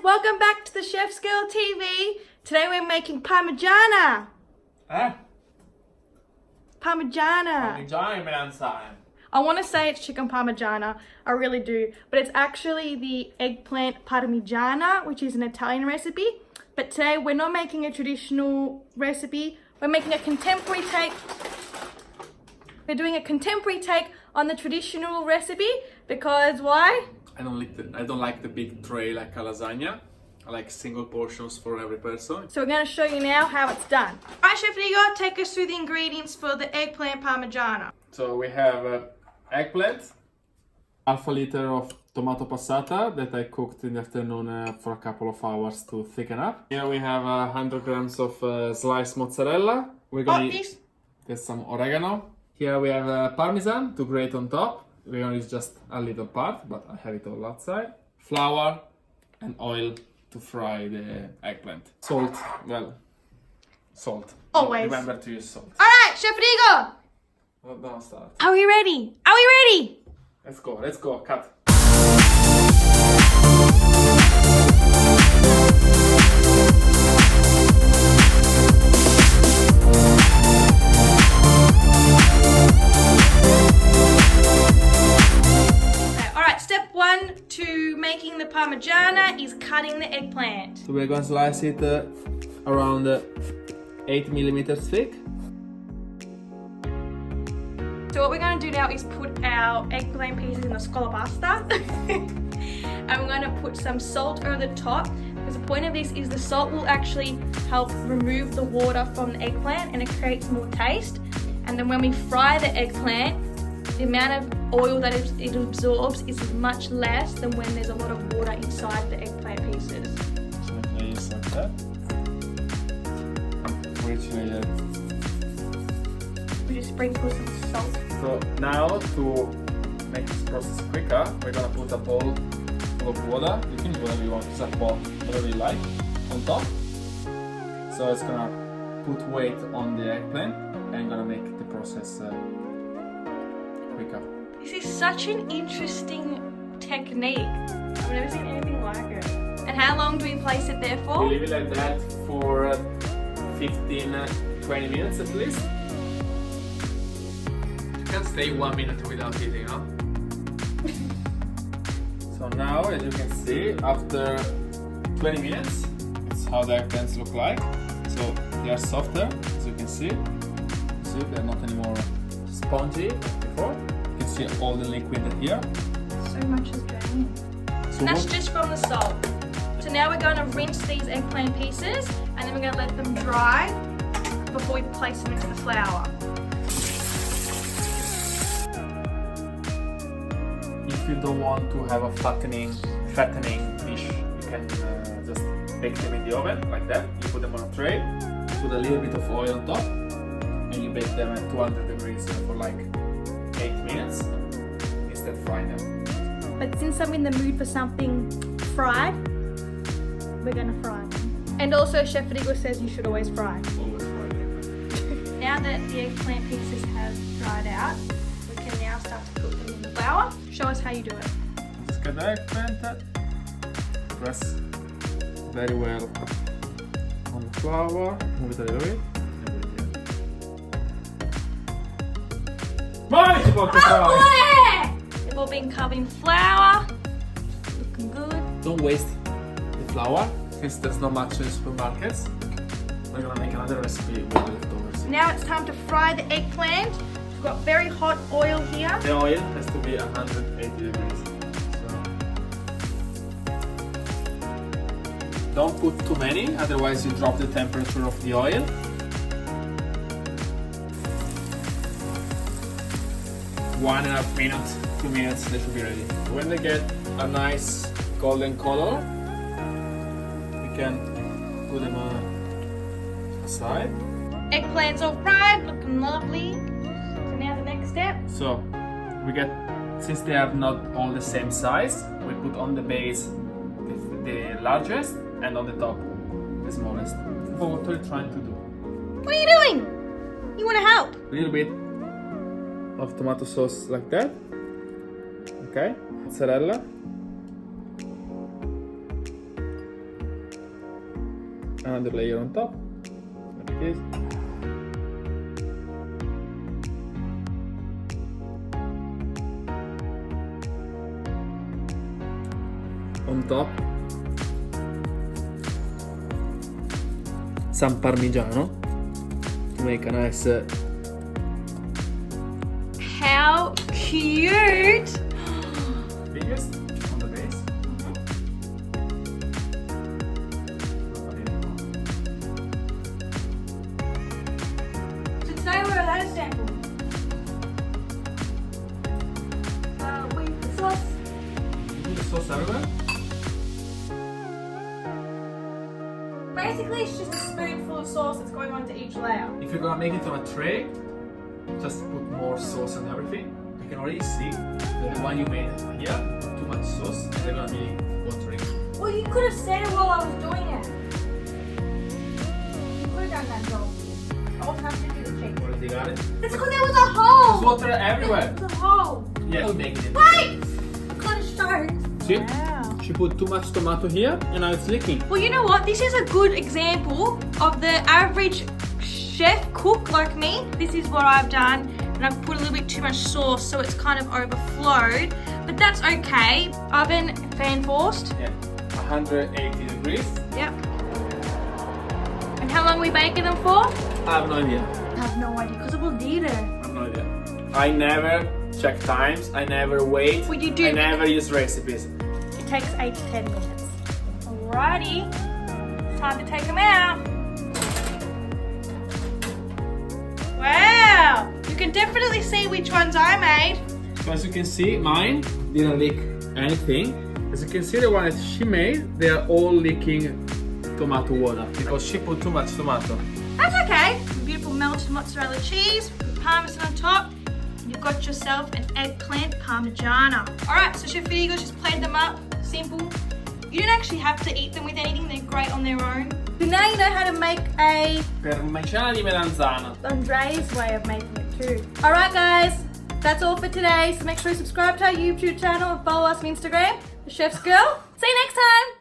welcome back to the Chef's Girl TV. Today we're making parmigiana. Parmigiana. I want to say it's chicken parmigiana, I really do, but it's actually the eggplant parmigiana, which is an Italian recipe. But today we're not making a traditional recipe, we're making a contemporary take. We're doing a contemporary take on the traditional recipe because why? I don't like the big tray like a lasagna. I like single portions for every person. So we're going to show you now how it's done. Alright, Chef Igor, take us through the ingredients for the eggplant parmigiana. So we have eggplant, half a liter of tomato passata that I cooked in the afternoon for a couple of hours to thicken up. Here we have 100 grams of sliced mozzarella. We're going to get some oregano. Here we have parmesan to grate on top. We're going to use just a little part, but I have it all outside. Flour and oil to fry the eggplant. Salt, salt. Always. Remember to use salt. Alright, Chef Igor! Well, don't start. Are we ready? Are we ready? Let's go, cut. Step one to making the parmigiana is cutting the eggplant. So we're going to slice it around 8 millimeters thick. So what we're going to do now is put our eggplant pieces in the scolapasta. And we're going to put some salt over the top, because the point of this is the salt will actually help remove the water from the eggplant and it creates more taste. And then when we fry the eggplant, the amount of oil that it absorbs is much less than when there's a lot of water inside the eggplant pieces. So I use like that. We just sprinkle some salt. So now to make this process quicker, we're gonna put a bowl full of water. You can do whatever you want, just a pot, whatever you like, on top. So it's gonna put weight on the eggplant and gonna make the process quicker. This is such an interesting technique. I've never seen anything like it. And how long do we place it there for? We leave it like that for 15-20 minutes at least. You can stay 1 minute without eating, huh? So now, as you can see, after 20 minutes, it's how the eggplants look like. So they are softer, as you can see. See, they're not anymore spongy like before. You can see all the liquid here. So much is drained. And that's just from the salt. So now we're going to rinse these eggplant pieces and then we're going to let them dry before we place them into the flour. If you don't want to have a fattening dish, you can just bake them in the oven like that. You put them on a tray, put a little bit of oil on top, and you bake them at 200 degrees for like 8 minutes instead of frying them. But since I'm in the mood for something fried, we're gonna fry them. And also Chef Igor says you should always fry. Always fry them. Now that the eggplant pieces have dried out, we can now start to cook them in the flour. Show us how you do it. Just get the eggplant, press very well on the flour, move it a little bit. They've all been covered in flour. Looking good. Don't waste the flour, since there's not much in supermarkets. We're gonna make another recipe with the leftovers. Now it's time to fry the eggplant. We've got very hot oil here. The oil has to be 180 degrees. So don't put too many, otherwise you drop the temperature of the oil. 1.5 minutes, 2 minutes, they should be ready. When they get a nice golden color, we can put them aside. Eggplants all fried, looking lovely. So now the next step. So we get, since they are not all the same size, we put on the base the largest and on the top the smallest. For what we're trying to do. What are you doing? You want to help? A little bit of tomato sauce like that. Okay, mozzarella. another layer on top, like this. On top, some parmigiano to make a nice. How cute! Biggest on the base. So today we're allowed to sample. With the sauce. You put the sauce everywhere. Basically, it's just a spoonful of sauce that's going onto each layer. If you're gonna make it on a tray, just put more sauce and everything. You can already see that the one you made here, too much sauce, and they're gonna be watery. Well, you could have said it while I was doing it. You could have done that job. I wasn't having to do the check. Already got it? It's because there was a hole. There's water everywhere. There's a hole. Yeah, we'll make it. Wait! Got to start. See? Wow. She put too much tomato here, and now it's leaking. Well, you know what? This is a good example of the average chef cook like me. This is what I've done, and I've put a little bit too much sauce, so it's kind of overflowed. But that's okay. Oven fan forced. Yeah, 180 degrees. Yep. And how long are we baking them for? I have no idea. I have no idea because it will need it. I have no idea. I never check times. I never wait. Well, you do. I never use recipes. It takes 8 to 10 minutes. Alrighty. Time to take them out. Wow! You can definitely see which ones I made. So as you can see, mine didn't leak anything. As you can see, the one that she made, they are all leaking tomato water because she put too much tomato. That's okay. Beautiful melted mozzarella cheese, parmesan on top. You've got yourself an eggplant parmigiana. Alright, so Chef Eagles just plated them up. Simple. You don't actually have to eat them with anything. They're great on their own. So now you know how to make a Parmigiana di melanzana. Andre's way of making it too. Alright guys, that's all for today. So make sure you subscribe to our YouTube channel and follow us on Instagram, The Chef's Girl. See you next time.